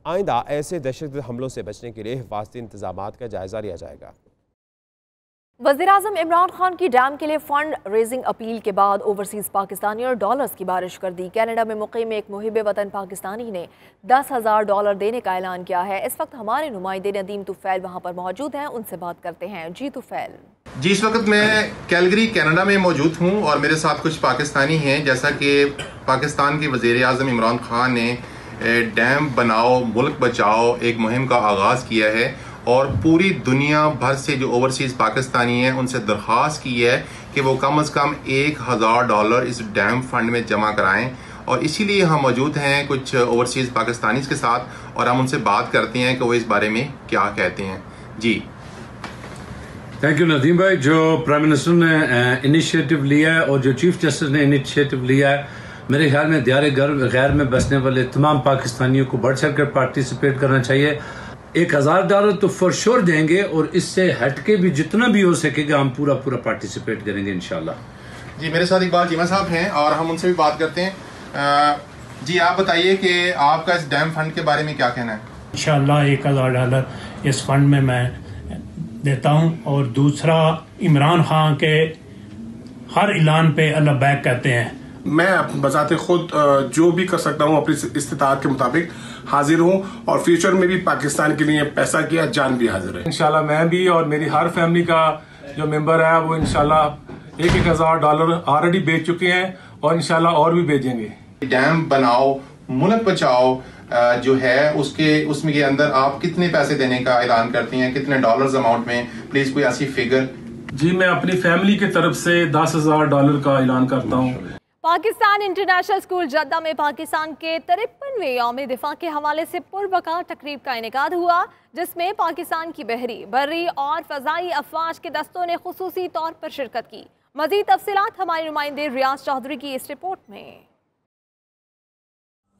आइंदा ऐसे दहशतगर्द हमलों से बचने के लिए हिफाजती इंतजामात का जायजा लिया जाएगा। वज़ीर-ए-आज़म इमरान खान की डैम के लिए फंड रेजिंग अपील के बाद ओवरसीज पाकिस्तानी और डॉलर्स की बारिश कर दी। कनाडा में मुक़ीम एक मुहिब वतन पाकिस्तानी ने $10,000 देने का ऐलान किया है। इस वक्त हमारे नुमाइंदे नदीम तुफैल वहाँ पर मौजूद हैं, उनसे बात करते हैं। जी तुफैल। जी, इस वक्त मैं कैलगरी कनाडा में मौजूद हूँ और मेरे साथ कुछ पाकिस्तानी हैं। जैसा कि पाकिस्तान के वज़ीर-ए-आज़म इमरान खान ने डैम बनाओ मुल्क बचाओ एक मुहिम का आगाज़ किया है और पूरी दुनिया भर से जो ओवरसीज़ पाकिस्तानी हैं उनसे दरख्वास्त की है कि वो कम से कम $1,000 इस डैम फंड में जमा कराएं और इसीलिए हम मौजूद हैं कुछ ओवरसीज़ पाकिस्तानी के साथ और हम उनसे बात करते हैं कि वो इस बारे में क्या कहते हैं। जी, थैंक यू नदीम भाई। जो प्राइम मिनिस्टर ने इनिशिएटिव लिया है और जो चीफ जस्टिस ने इनिशिएटिव लिया है, मेरे ख्याल में दियारे गैर में बसने वाले तमाम पाकिस्तानियों को बढ़ चढ़ कर पार्टिसिपेट करना चाहिए। $1,000 तो फॉर श्योर देंगे और इससे हटके भी जितना भी हो सकेगा हम पूरा पार्टिसिपेट करेंगे इंशाल्लाह। जी, मेरे साथ इकबाल चीमा साहब हैं और हम उनसे भी बात करते हैं। जी, आप बताइए कि आपका इस डैम फंड के बारे में क्या कहना है? इंशाल्लाह $1,000 इस फंड में मैं देता हूं और दूसरा इमरान खान के हर ऐलान पे अल्लाह बैक कहते हैं। मैं बजाते खुद जो भी कर सकता हूँ अपनी इस्तिताअत के मुताबिक हाजिर हूँ और फ्यूचर में भी पाकिस्तान के लिए पैसा किया जान भी हाजिर है। इंशाल्लाह मैं भी और मेरी हर फैमिली का जो मेंबर है वो इंशाल्लाह $1,000 ऑलरेडी भेज चुके हैं और इंशाल्लाह और भी भेजेंगे। डैम बनाओ मुल्क बचाओ जो है उसमें के अंदर आप कितने पैसे देने का ऐलान करती हैं, कितने डॉलर्स अमाउंट में, प्लीज कोई ऐसी फिगर? जी, मैं अपनी फैमिली की तरफ से $10,000 का ऐलान करता हूँ। पाकिस्तान इंटरनेशनल स्कूल जद्दा में पाकिस्तान के 53वें यौम दिफा के हवाले से पुरबका तकरीब का इनेकाद हुआ, जिसमें पाकिस्तान की बहरी, बर्री और फजाई अफवाज के दस्तों ने खुसूसी तौर पर शिरकत की। मजीद तफसीलात हमारे नुमाइंदे रियाज चौधरी की इस रिपोर्ट में।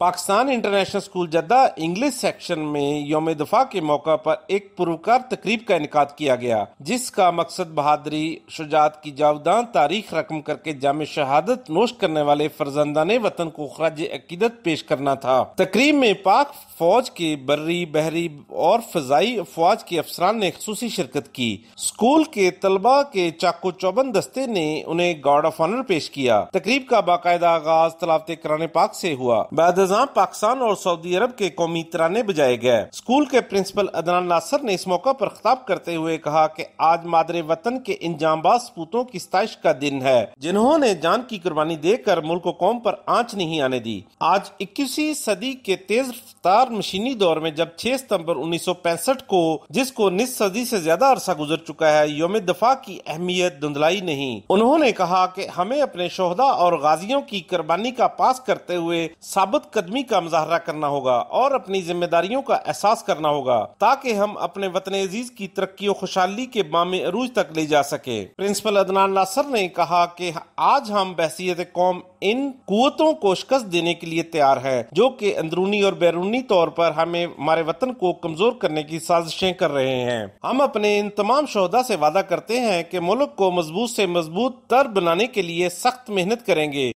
Pakistan international school Jeddah English section में यौम दफा के मौका पर एक पुरस्कार तकरीब का इनेकाद किया गया, जिसका मकसद बहादुरी शुजात की जावदान तारीख रकम करके जामे शहादत नोश करने वाले फर्जंदाने वतन को खराज अकीदत पेश करना था। तकरीब में पाक फौज के बर्री, बहरी और फजाई अफवाज के अफसरान ने खुसूसी शिरकत की। स्कूल के तलबा के चाको चौबंद दस्ते ने उन्हें गार्ड ऑफ ऑनर पेश किया। तकरीब का बाकायदा आगाज तलावत कुरान पाक से हुआ। बाद पाकिस्तान और सऊदी अरब के कौमी तराने बजाए गए। स्कूल के प्रिंसिपल अदनान नासर ने इस मौका पर खिताब करते हुए कहा कि आज मादरे वतन के इन जांबाज सपूतों की सताइश का दिन है, जिन्होंने जान की कुर्बानी देकर मुल्क को कौम पर आंच नहीं आने दी। आज 21वीं सदी के तेज रफ्तार मशीनी दौर में जब 6 सितंबर 1965 को, जिसको निस सदी से ज्यादा अरसा गुजर चुका है, यौम दफा की अहमियत धुंधलाई नहीं। उन्होंने कहा कि हमें अपने शोहदा और गाजियों की कुर्बानी का पास करते हुए साबित कदमी का मुजाहरा करना होगा और अपनी जिम्मेदारियों का एहसास करना होगा ताकि हम अपने वतन अजीज की तरक्की और खुशहाली के मामे अरूज तक ले जा सके। प्रिंसिपल अदनान नासर ने कहा कि आज हम बहसीयत कौम इन कुव्वतों को शिकस्त देने के लिए तैयार है जो कि अंदरूनी और बैरूनी तौर पर हमें हमारे वतन को कमजोर करने की साजिशें कर रहे हैं। हम अपने इन तमाम शोहदा से वादा करते हैं कि मुल्क को मजबूत से मजबूत तर बनाने के लिए सख्त मेहनत करेंगे।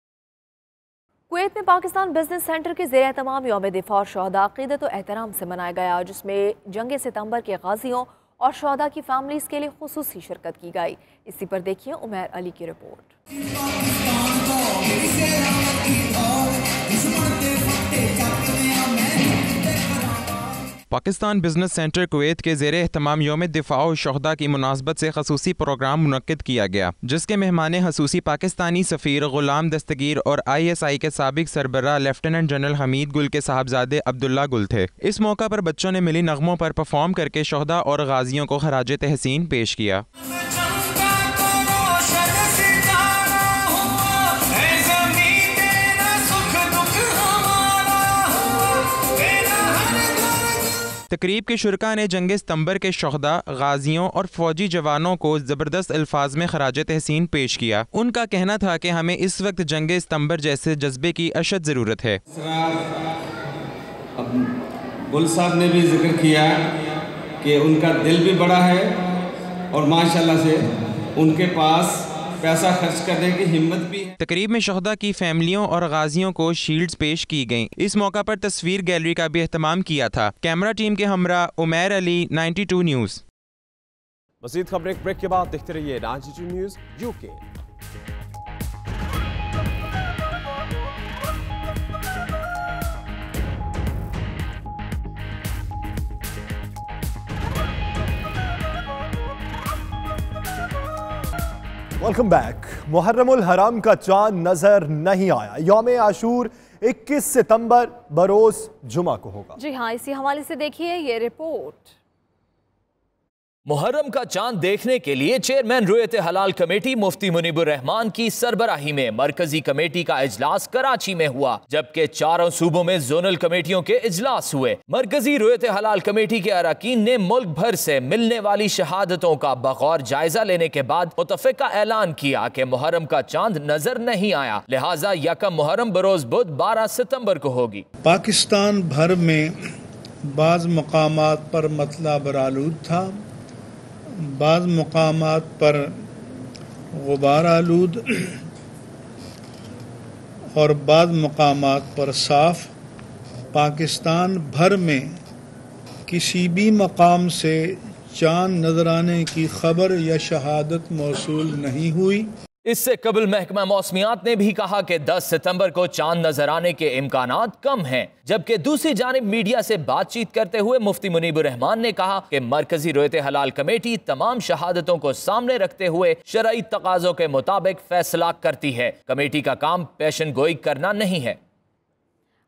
कुवैत में पाकिस्तान बिजनेस सेंटर के ज़ेर तमाम यौम दिफा और शहदा अक़ीदत व एहतराम से मनाया गया, जिसमें जंग सितंबर के गाजियों और शहदा की फैमिलीज़ के लिए खुसूसी शिरकत की गई। इसी पर देखिए उमैर अली की report. Pakistan business centre Kuwait के ज़ेर एहतमाम यौम दिफा और शहदा की मुनासबत से खसूसी प्रोग्राम मुनक्किद किया गया, जिसके मेहमान खसूसी पाकिस्तानी सफ़ीर ग़ुलाम दस्तगीर और ISI के साबिक सरबराह लेफ्टिनेंट जनरल हमीद गुल के साहबजादे अब्दुल्ला गुल थे। इस मौका पर बच्चों ने मिली नगमों पर परफॉर्म करके शहदा और गाजियों को खराज तहसीन पेश किया। तकरीब के शुरका ने जंग सितंबर के शहदा, गाजियों और फौजी जवानों को ज़बरदस्त अल्फाज में खराज तहसीन पेश किया। उनका कहना था कि हमें इस वक्त जंग सितंबर जैसे जज्बे की अशद ज़रूरत है। गुल साहब ने भी जिक्र किया कि उनका दिल भी बड़ा है और माशाल्लाह से उनके पास पैसा खर्च करने की हिम्मत भी है। तकरीब में शहदा की फैमिलियों और गाजियों को शील्ड्स पेश की गईं। इस मौका पर तस्वीर गैलरी का भी एहतमाम किया था। कैमरा टीम के हमरा उमैर अली, 92 न्यूज़। मज़ीद खबरें ब्रेक के बाद देखते रहिए 92 न्यूज़ UK। Welcome back. मुहर्रमुल हराम का चांद नजर नहीं आया। यौम आशूर 21 सितंबर बरोज जुमा को होगा। जी हाँ, इसी हवाले से देखिए ये रिपोर्ट। मुहर्रम का चांद देखने के लिए चेयरमैन रुयत हलाल कमेटी मुफ्ती मुनीबुर रहमान की सरबराही में मरकजी कमेटी का इजलास कराची में हुआ, जबकि चारों सूबों में जोनल कमेटियों के इजलास हुए। मरकजी रुयत हलाल कमेटी के अरकान ने मुल्क भर से मिलने वाली शहादतों का बगौर जायजा लेने के बाद मुतफ़िका ऐलान किया कि मुहर्रम का चांद नजर नहीं आया, लिहाजा यकम मुहर्रम बरोज बुध 12 सितंबर को होगी। पाकिस्तान भर में बाज़ मकामात पर मतला बरालूद था, बाज़ मकामात पर गुबार आलूद और बाज़ मकामात पर साफ। पाकिस्तान भर में किसी भी मकाम से चांद नजर आने की खबर या शहादत मौसूल नहीं हुई। इससे कबल महकमा मौसमियात ने भी कहा कि 10 सितंबर को चांद नजर आने के इम्कानात कम हैं, जबकि दूसरी जानिब मीडिया से बातचीत करते हुए मुफ्ती मुनीबुर रहमान ने कहा कि मरकजी रुयत हलाल कमेटी तमाम शहादतों को सामने रखते हुए शरई तकाज़ों के मुताबिक फैसला करती है। कमेटी का काम पेशन गोई करना नहीं है।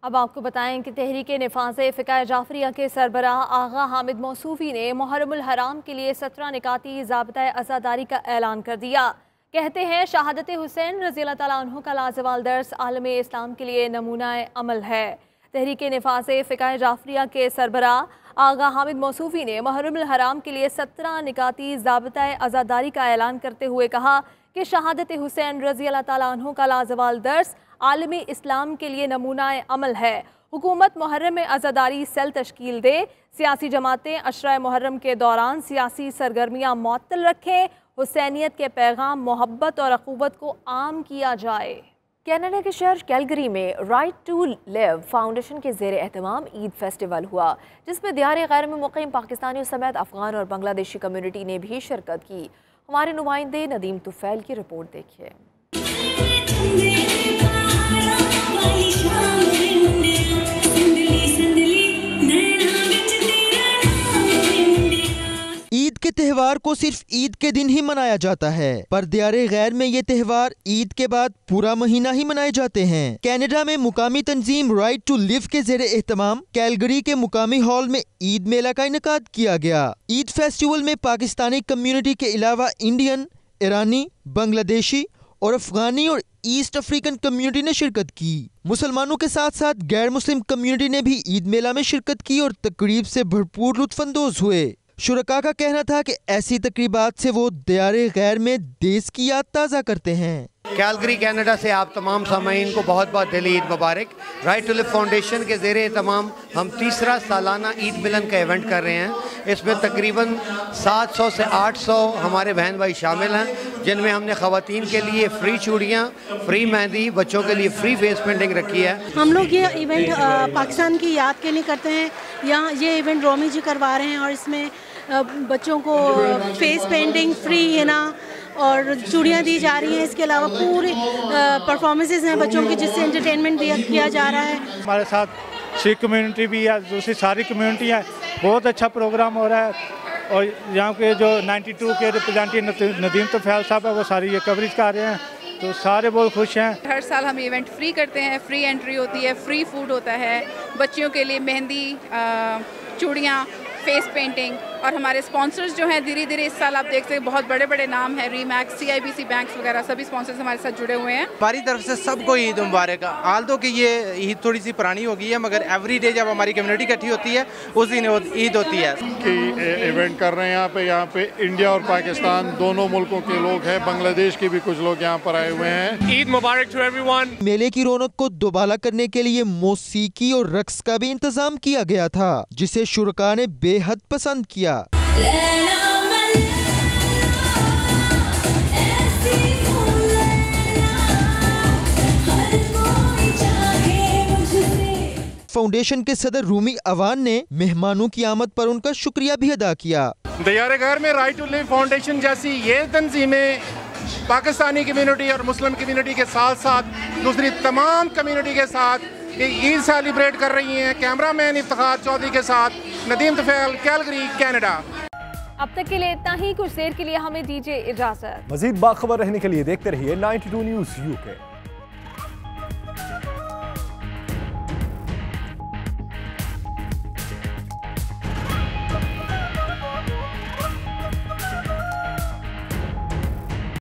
अब आपको बताएं कि तहरीक निफाज़े फ़िक़ा जाफरिया के सरबराह आगा हामिद मौसूफ़ी ने मुहर्रमुल हराम के लिए 17 निकाती ज़ाब्ता अज़ादारी का ऐलान कर दिया। कहते हैं शहादत हुसैन रज़ी अल्लाह ताला अन्हु का लाज़वाल दर्स आलम इस्लाम के लिए नमूना अमल है। तहरीक निफाज़े फ़िक़ा जाफरिया के सरबराह आगा हामिद मौसूफ़ी ने मुहर्रमुल हराम के लिए 17 निकाती ज़ाब्ता अज़ादारी का ऐलान करते हुए कहा कि शहादत हुसैन रज़ी अल्लाह ताला अन्हु का लाज़वाल दर्स आलम इस्लाम के लिए नमूना अमल है। हुकूमत मुहर्रम में अज़ादारी सेल तश्कील दे, सियासी जमातें अशरा मुहर्रम के दौरान सियासी सरगर्मियाँ मुअत्तल रखें, हुसैनियत के पैगाम मोहब्बत और अख़ूवत को आम किया जाए। कनाडा के शहर कैलगरी में राइट टू लिव फाउंडेशन के ज़ेर एहतमाम ईद फेस्टिवल हुआ, जिसमें दियार गैर में मुक़ीम पाकिस्तानियों समेत अफ़गान और बांग्लादेशी कम्युनिटी ने भी शिरकत की। हमारे नुमाइंदे नदीम तुफ़ैल की रिपोर्ट देखिए। ईद के त्यौहार को सिर्फ ईद के दिन ही मनाया जाता है, पर दियारे गैर में ये त्यौहार ईद के बाद पूरा महीना ही मनाए जाते हैं। कनाडा में मुकामी तंजीम राइट टू लिव के ज़ेरे एहतमाम कैलगरी के मुकामी हॉल में ईद मेला का इनेकाद किया गया। ईद फेस्टिवल में पाकिस्तानी कम्युनिटी के अलावा इंडियन, ईरानी, बांग्लादेशी और अफगानी और ईस्ट अफ्रीकन कम्युनिटी ने शिरकत की। मुसलमानों के साथ साथ गैर मुस्लिम कम्युनिटी ने भी ईद मेला में शिरकत की और तकरीब से भरपूर लुत्फानंदोज हुए। शुरका का कहना था कि ऐसी तकरीबात से वो दियारे गैर में देश की याद ताज़ा करते हैं। कैलगरी कनाडा से आप तमाम सामाईन को बहुत बहुत दिली ईद मुबारक। राइट टू लिव फाउंडेशन के ज़ेरे तमाम हम तीसरा सालाना ईद मिलन का इवेंट कर रहे हैं। इसमें तकरीबन 700 से 800 हमारे बहन भाई शामिल हैं, जिनमें हमने ख़वातीन के लिए फ्री चूड़ियाँ, फ्री मेहंदी, बच्चों के लिए फ्री फेस पेंटिंग रखी है। हम लोग ये इवेंट पाकिस्तान की याद के लिए करते हैं। यहाँ ये इवेंट रोमी जी करवा रहे हैं और इसमें बच्चों को फेस पेंटिंग फ्री है ना और चूड़ियाँ दी जा रही हैं। इसके अलावा पूरे परफॉर्मेंसेस हैं बच्चों की, जिससे एंटरटेनमेंट किया जा रहा है। हमारे साथ सिख कम्युनिटी भी है, दूसरी सारी कम्युनिटी है। बहुत अच्छा प्रोग्राम हो रहा है और यहाँ के जो 92 के रिप्रेजेंटेटिव नदीम तुफैल साहब है वो सारी ये कवरेज कर रहे हैं, तो सारे बहुत खुश हैं। हर साल हम इवेंट फ्री करते हैं, फ्री एंट्री होती है, फ्री फूड होता है, बच्चियों के लिए मेहंदी, चूड़ियाँ, फेस पेंटिंग और हमारे स्पॉन्सर्स जो हैं धीरे धीरे इस साल आप देख सकते हैं बहुत बड़े बड़े नाम हैं, रीमैक्स, CIBC बैंक्स वगैरह सभी स्पॉन्सर्स हमारे साथ जुड़े हुए हैं। हमारी तरफ से सबको ईद मुबारक। हाल तो कि ये ईद थोड़ी सी पुरानी हो गई है, मगर एवरी डे जब हमारी कम्युनिटी इकट्ठी होती है उस दिन ईद होती है। कि इवेंट कर रहे हैं यहाँ पे इंडिया और पाकिस्तान दोनों मुल्कों के लोग हैं, बांग्लादेश के भी कुछ लोग यहाँ पर आए हुए हैं। ईद मुबारक टू एवरीवन। मेले की रौनक को दोबाला करने के लिए मौसीकी और रक्स का भी इंतजाम किया गया था, जिसे शुरका ने बेहद पसंद किया। फाउंडेशन के सदर रूमी अवान ने मेहमानों की आमद पर उनका शुक्रिया भी अदा किया। दियारे गैर में राइट टू लिव फाउंडेशन जैसी ये तंजीमें पाकिस्तानी कम्युनिटी और मुस्लिम कम्युनिटी के साथ साथ दूसरी तमाम कम्युनिटी के साथ ईद सेलिब्रेट कर रही हैं। कैमरामैन इफ्तिखार चौधरी के साथ नदीम तुफैल, कैलगरी, कनाडा। अब तक के लिए इतना ही। कुछ देर के लिए हमें दीजिए इजाजत। मजीद बाखबर रहने के लिए देखते रहिए 92 न्यूज़ UK।